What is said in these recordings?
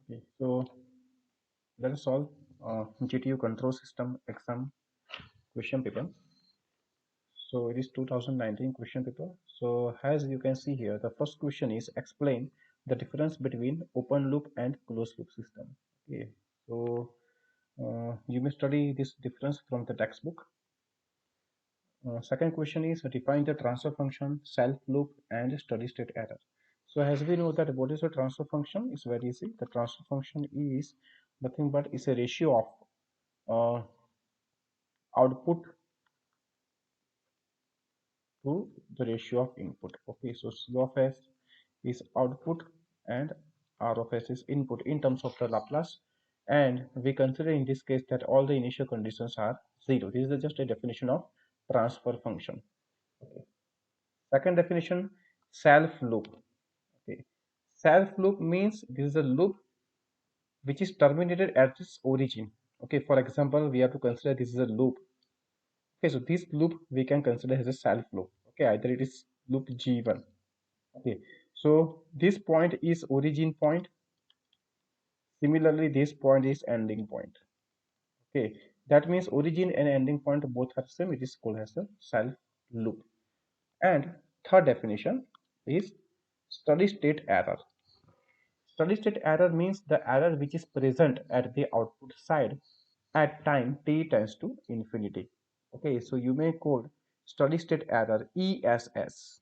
Okay, so let us solve GTU control system exam question paper. So it is 2019 question paper. So as you can see here, the first question is explain the difference between open loop and closed loop system. Okay, so you may study this difference from the textbook. Second question is define the transfer function, self loop, and steady state error. So as we know that what is a transfer function, is very easy. The transfer function is nothing but is a ratio of output to the ratio of input. Okay, so C of S is output and R of S is input in terms of the Laplace, and we consider in this case that all the initial conditions are zero. This is just a definition of transfer function. Okay. Second definition, self loop. Okay, self loop means this is a loop which is terminated at its origin. Okay, for example, we have to consider this is a loop. Okay, so this loop we can consider as a self loop. Okay, either it is loop G1. Okay, so this point is origin point. Similarly, this point is ending point. Okay, that means origin and ending point both are same. It is called as a self loop. And third definition is steady state error. Steady state error means the error which is present at the output side at time t tends to infinity. Okay, so you may call steady state error ESS.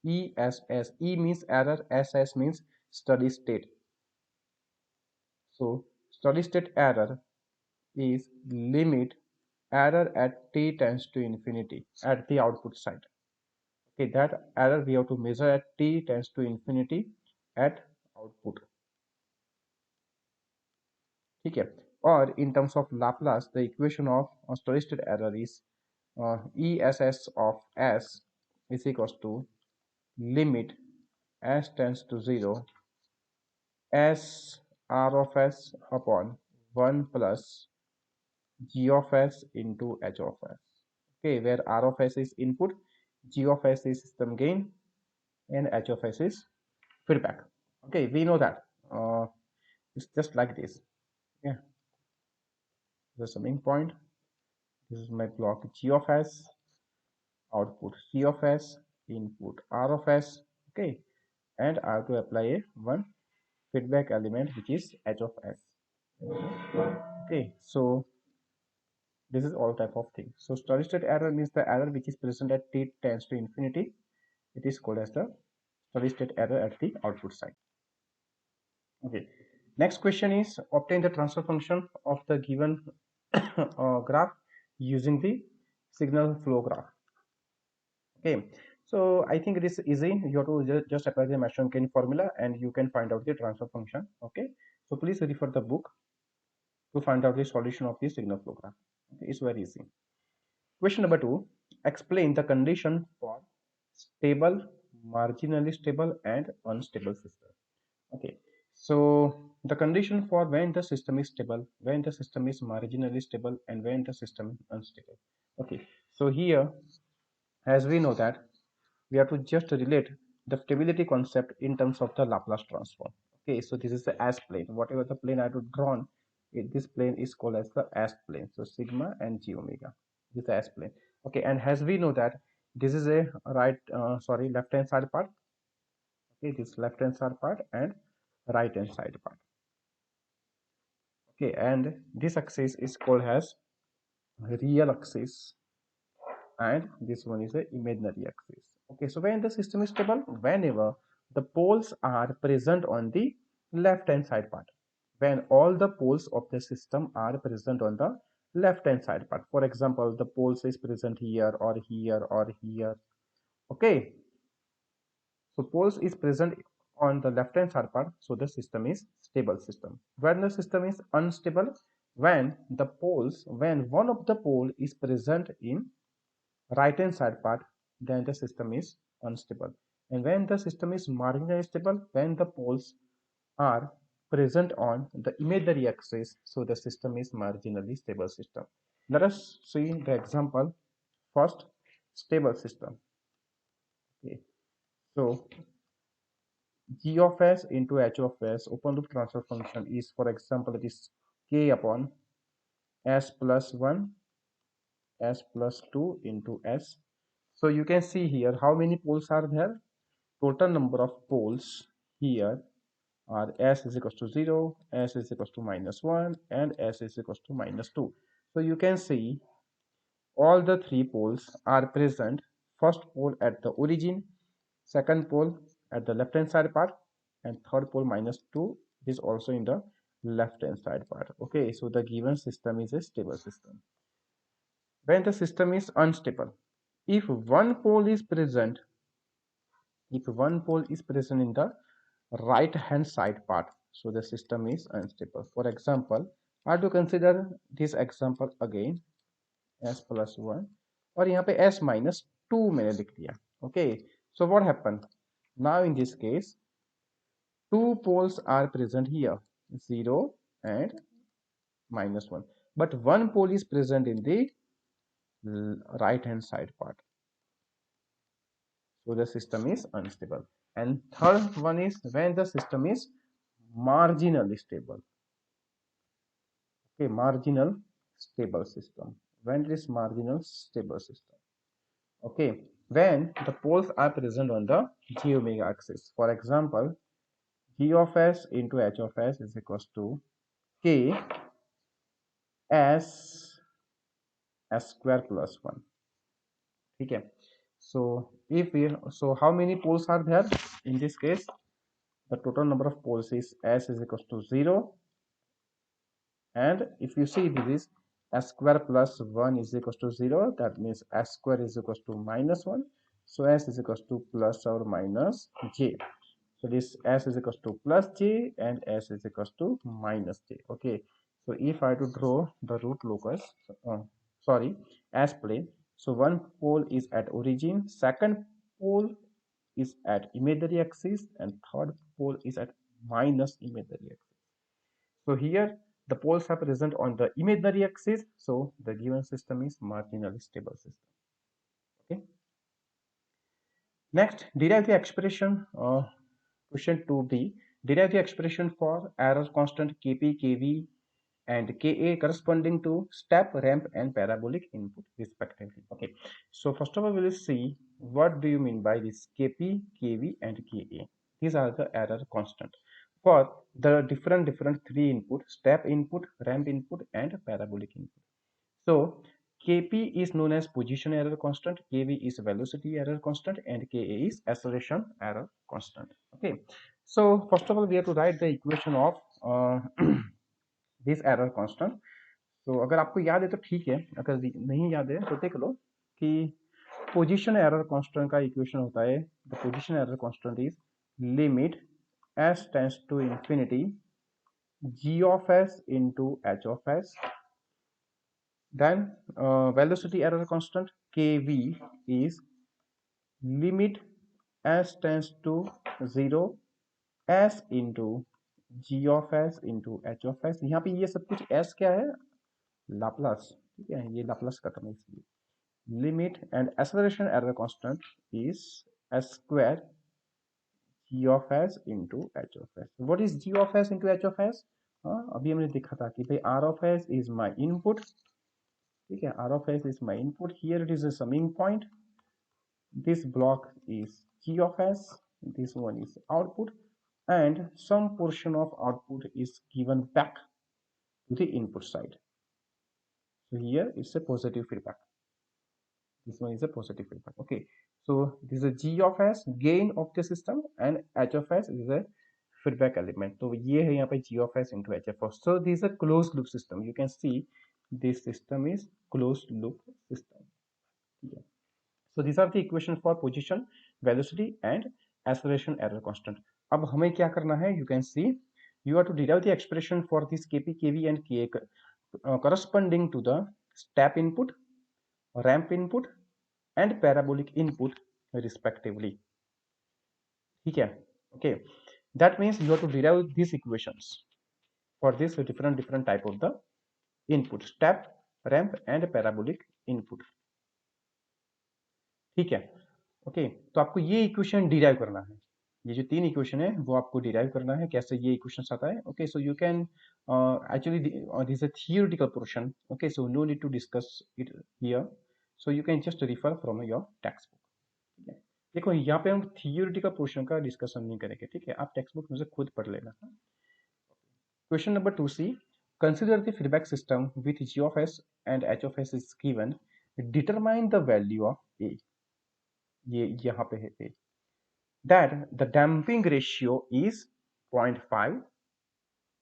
ESS. E means error, SS means steady state. So steady state error is limit error at t tends to infinity at the output side. Okay, that error we have to measure at t tends to infinity at output. Okay, or in terms of Laplace, the equation of steady state error is ESS of S is equals to limit S tends to 0 S R of S upon 1 plus G of S into H of S. Okay, where R of S is input, G of S is system gain, and H of S is feedback. Okay, we know that. It's just like this. Yeah, the summing point. This is my block G of S, output C of S, input R of S. Okay, and I have to apply a one feedback element which is H of S. Okay, so this is all type of thing. So steady state error means the error which is present at t tends to infinity. It is called as the steady state error at the output side. Okay, next question is obtain the transfer function of the given graph using the signal flow graph. Okay, so I think it is easy. You have to just apply the Masonkin formula and you can find out the transfer function. Okay, so please refer the book to find out the solution of the signal flow graph. Okay, it's very easy. Question number 2, explain the condition for stable, marginally stable, and unstable system. Okay, so the condition for when the system is stable, when the system is marginally stable, and when the system is unstable. Okay, so here, as we know that we have to just relate the stability concept in terms of the Laplace transform. Okay, so this is the S plane. Whatever the plane I have drawn, this plane is called as the S plane. So sigma and g omega. This is the S plane. Okay, and as we know that this is a left hand side part. Okay, this left hand side part and right hand side part. Okay, and this axis is called as real axis, and this one is a imaginary axis. Okay, so when the system is stable, whenever the poles are present on the left hand side part, when all the poles of the system are present on the left hand side part. For example, the poles is present here or here or here. Okay, so poles is present on the left hand side part, so the system is stable system. When the system is unstable, when one of the pole is present in right hand side part, then the system is unstable. And when the system is marginally stable, when the poles are present on the imaginary axis, so the system is marginally stable system. Let us see the example. First, stable system. Okay, so g of s into h of s open loop transfer function is, for example, it is k upon s plus 1 s plus 2 into s. So you can see here how many poles are there. Total number of poles here are s is equals to 0, s is equals to minus 1, and s is equals to minus 2. So you can see all the three poles are present. First pole at the origin, second pole at the left hand side part, and third pole minus 2 is also in the left hand side part. Okay, so the given system is a stable system. When the system is unstable, if one pole is present, in the right hand side part, so the system is unstable. For example, I have to consider this example again, s plus 1 और यहाँ पे s minus 2 मैंने लिख दिया. Okay, so what happened now in this case? Two poles are present here, 0 and minus 1, but one pole is present in the right hand side part, so the system is unstable. And third one is when the system is marginally stable. Okay, marginal stable system. When it is marginal stable system, okay, when the poles are present on the g omega axis. For example, g of s into h of s is equals to k s s square plus 1. Okay, so if we, so how many poles are there in this case? The total number of poles is s is equals to 0, and if you see this is s square plus 1 is equals to 0, that means s square is equals to minus 1, so s is equals to plus or minus j. So this s is equals to plus j and s is equals to minus j. Okay, so if I to draw the root locus, sorry, as plane, so one pole is at origin, second pole is at imaginary axis, and third pole is at minus imaginary axis. So here the poles are present on the imaginary axis, so the given system is marginally stable system. Okay. Next, derive the expression. Question 2b. Derive the expression for error constant Kp, Kv, and Ka corresponding to step, ramp, and parabolic input respectively. Okay. So first of all, we will see what do you mean by this Kp, Kv, and Ka. These are the error constant for the different three input: step input, ramp input, and parabolic input. So Kp is known as position error constant, Kv is velocity error constant, and Ka is acceleration error constant. Okay. So first of all, we have to write the equation of this error constant. So अगर आपको याद है तो ठीक है, अगर नहीं याद है तो देख लो कि पोजीशन एरर कांस्टेंट का इक्वेशन होता है, the position error constant is limit s tends to infinity g of s into h of s. Then velocity error constant kv is limit s tends to 0 s into g of s into h of s. यहाँ पे ये सब कुछ s क्या है? Laplace. ठीक है, ये लाप्लास का टर्म है इसलिए. Limit and acceleration error constant is s square g of s into h of s. What is g of s into h of s? अभी हमने देखा था कि भाई r of s is my input. ठीक है, r of s is my input. Here it is a summing point. This block is g of s. This one is output, and some portion of output is given back to the input side. So here it's a positive feedback. This one is a positive feedback. Okay, so this is a g of s, gain of the system, and h of s is a feedback element. So ये है यहाँ पे g of s into h of s. So this is a closed loop system. You can see this system is closed loop system. Yeah. So these are the equations for position, velocity, and acceleration error constant. अब हमें क्या करना है? You can see you have to derive the expression for this kp, kv, and ka corresponding to the step input, ramp input, and parabolic input respectively. ठीक है? Okay, that means you have to derive these equations for this different type of the input: step, ramp, and parabolic input. ठीक है? Okay, तो आपको ये equation derive करना है. ये जो 3 इक्वेशन है वो आपको डिराइव करना है कैसे ये इक्वेशन आता है. Okay, so you can actually this is a theoretical portion. Okay, so no need to discuss it here, so you can just refer from your textbook. ठीक है, देखो यहाँ पे हम थियोरिटिकल पोर्शन का डिस्कशन नहीं करेंगे. ठीक है, आप टेक्स्ट बुक में से खुद पढ़ लेना. Question number 2C, consider the feedback system with g of s and h of s is given, determine the value of a. ये यहाँ पे है a, that the damping ratio is 0.5,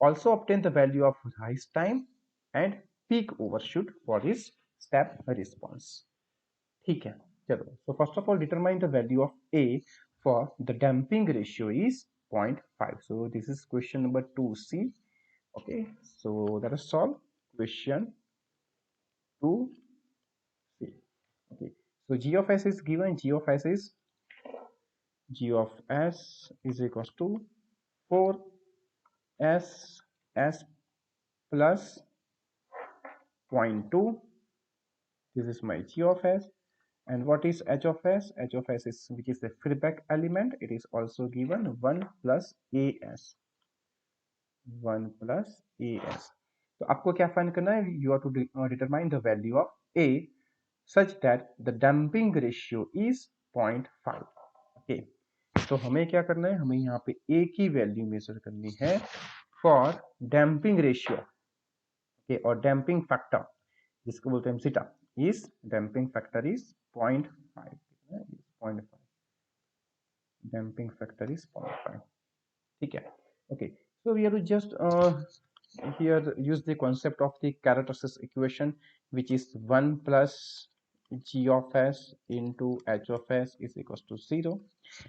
also obtain the value of rise time and peak overshoot for this step response. ठीक है, चलो. So first of all, determine the value of a for the damping ratio is 0.5. So this is question number 2C. Okay, so let us solve question 2C. Okay, so g of s is given. G of s is equals to 4s s plus 0.2. This is my g of s. And what is h of s? H of s is, which is the feedback element. It is also given 1 plus as. 1 plus as. तो आपको क्या find करना है? You have to determine the value of a such that the damping ratio is 0.5. Okay, तो हमें क्या करना है? हमें यहाँ पे a की वैल्यू मेजर करनी है फॉर डैम्पिंग रेशियो. ओके, और डैम्पिंग फैक्टर जिसको बोलते हैं सीटा, is damping factor is 0.5. 0.5. Damping factor is 0.5. ठीक है. Okay, so we have to just here use the concept of the characteristics equation, which is 1 plus g of s into h of s is equals to 0.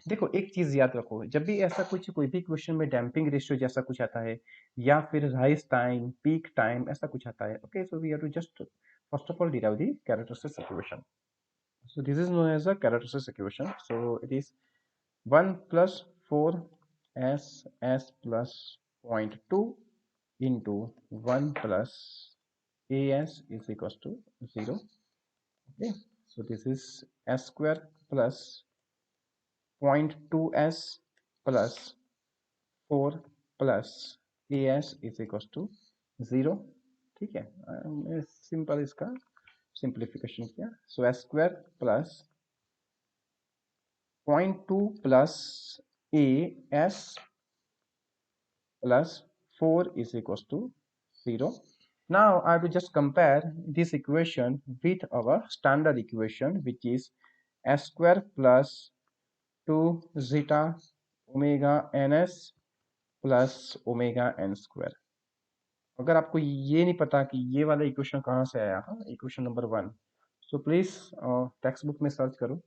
देखो एक चीज याद रखो, जब भी ऐसा कुछ कोई भी क्वेश्चन में डैम्पिंग रेशियो जैसा कुछ आता है या फिर राइज टाइम, पीक टाइम, ऐसा कुछ आता है. Okay, so we have to just first of all derive the characteristics equation. So this is known as a characteristics equation. So it is 1 plus 4 s plus 0.2 into 1 plus as is equals to 0. Okay, so this is s square plus 0.2s plus 4 plus as is equals to 0. ठीक है, मैं simple इसका simplification किया. So s square plus 0.2 plus as plus 4 is equals to 0. Now I have to just compare this equation with our standard equation, which is s square plus 2 zeta omega ns plus omega n square. अगर आपको ये नहीं पता कि ये वाला equation कहाँ से आया, equation number 1, so please text book में सर्च करो.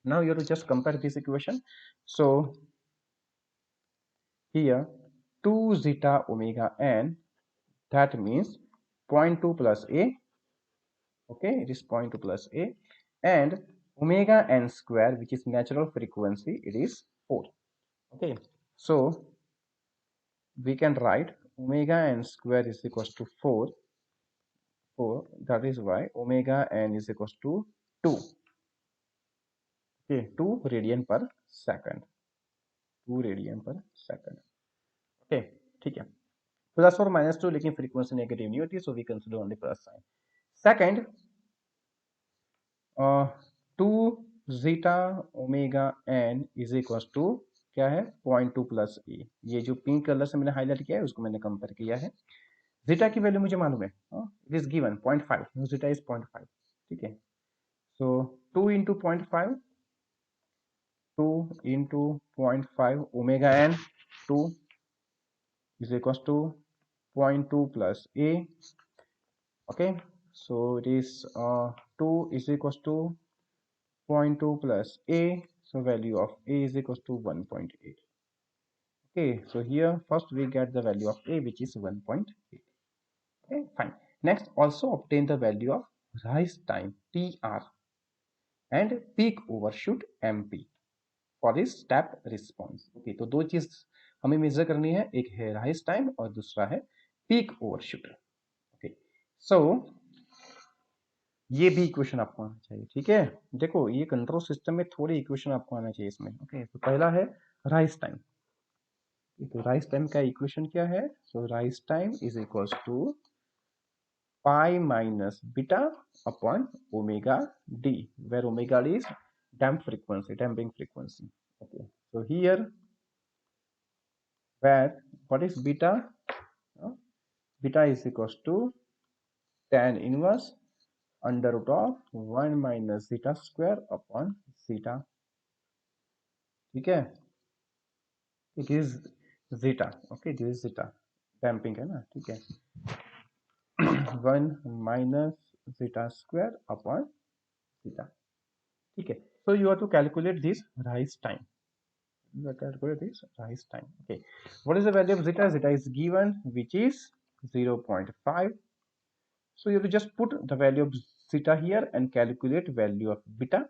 Now you have to just compare this equation. So here 2 zeta omega n, that means 0.2 plus a. Okay, it is 0.2 plus a, and omega n square, which is natural frequency, it is 4. Okay, so we can write omega n square is equals to 4. That is why omega n is equals to 2. Okay, 2 radian per second. 2 radian per second. Okay, ठीक है. Plus और minus 2, लेकिन frequency negative नहीं होती, so we consider only plus sign. Second, 2 zeta omega n is equals to क्या है? 0.2 plus ए. ये जो पिंक कलर से मैंने हाईलाइट किया है उसको मैंने कंपेयर किया है. जीटा की वैल्यू मुझे मालूम है, it is given 0.5. Zeta is 0.5. ठीक है, so 2 into 0.5, 2 into 0.5 omega n 2 is equals to 0.2 plus a. Okay, so it is 2 is equals to 0.2 plus a, so value of a is equals to 1.8. Okay, so here first we get the value of a, which is 1.8. Okay, fine. Next, also obtain the value of rise time tr and peak overshoot mp for this step response. Okay, तो दो चीज हमें major करनी है, एक है rise time और दूसरा है पीक ओवरशूट. Okay, so ये भी इक्वेशन आपको आना चाहिए, ठीक है। देखो ये कंट्रोल सिस्टम में थोड़ी इक्वेशन आपको आना चाहिए इसमें। ओके, तो पहला है राइस टाइम। तो राइस टाइम का इक्वेशन क्या है? So rise time is equals to pi minus beta upon omega d, where omega d is damping frequency. Okay, so here where what is beta? Uh, Beta is equals to tan inverse under root of 1 minus zeta square upon zeta, ठीक है। It is zeta, okay, this is zeta, damping है ना, ठीक है। 1 minus zeta square upon zeta, ठीक है। so you have to calculate this rise time. You have to calculate this rise time. Okay, what is the value of zeta? Zeta is given, which is 0.5. so you have to just put the value of zeta here and calculate value of beta.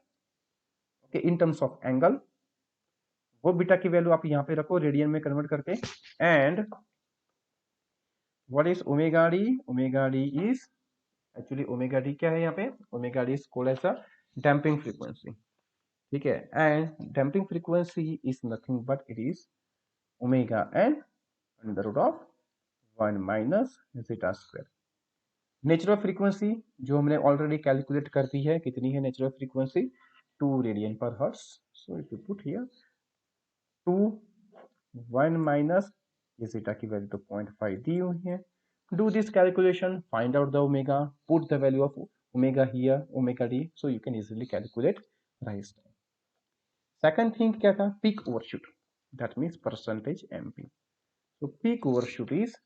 Okay, in terms of angle, वो beta की value आप यहाँ पे रखो radian में convert करके। And what is omega d? Omega d is actually omega d क्या है यहाँ पे? Omega d is called as a damping frequency, ठीक है। And damping frequency is nothing but it is omega n under root of 1 minus zeta square. Natural frequency जो हमने already calculate कर दी है, कितनी है natural frequency? 2 radian per hertz. So if you put here 2 1 minus ये zeta की value तो 0.5 दी हुई है। Do this calculation, find out the omega, put the value of omega here, omega d, so you can easily calculate rise time. Second thing क्या था? Peak overshoot, that means percentage MP. तो peak overshoot is,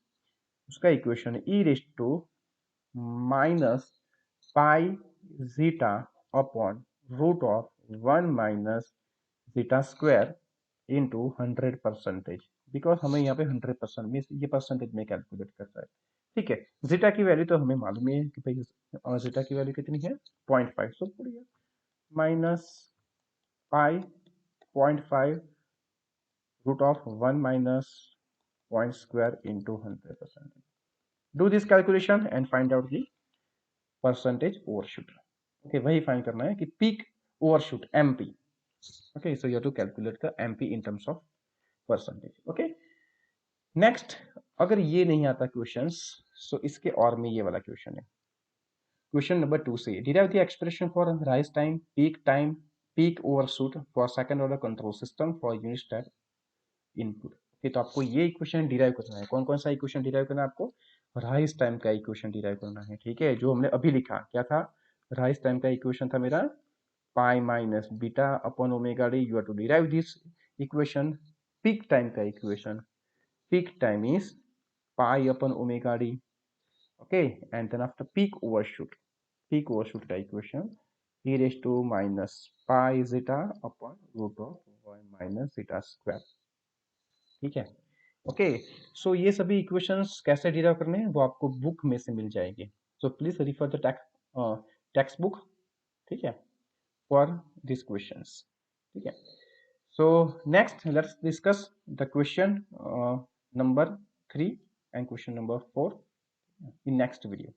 उसका equation e raise to minus pi zeta upon root of 1 minus zeta square into 100%, because हमें यहाँ पे 100% में ये percentage में कैलकुलेट करता है, ठीक है। जीटा की वैल्यू तो हमें मालूम है कि भाई जीटा की वैल्यू कितनी है? 0.5। सो पूरी minus pi 0.5 root of 1 minus point square into 100%। Do this calculation and find out the percentage overshoot. Okay, वही फाइंड करना है कि peak overshoot MP. Okay, so you have to calculate the MP in terms of percentage. Okay, next, अगर ये नहीं आता questions, सो इसके और में ये वाला क्वेश्चन है। क्वेश्चन नंबर 2 से derive the expression for rise time, peak overshoot for second order control system for unit step input. Okay, तो आपको ये इक्वेशन डिराइव करना है। कौन कौन सा इक्वेशन डिराइव करना है आपको? राइज टाइम का इक्वेशन डिराइव करना है, ठीक है। जो हमने अभी लिखा क्या था? राइज टाइम का इक्वेशन था मेरा pi minus beta upon omega d. You have to derive this equation. Peak time का equation, peak time is pi upon omega d, okay. And then after peak overshoot का equation e raised to minus pi zeta upon root of 1 minus zeta square, ठीक है। Okay, सो ये सभी equations कैसे derive करने हैं वो आपको बुक में से मिल जाएगी। So please refer the text book, ठीक है, फॉर दिस क्वेश्चंस, ठीक है। So next, let's discuss the question number 3 and question number 4 in next video.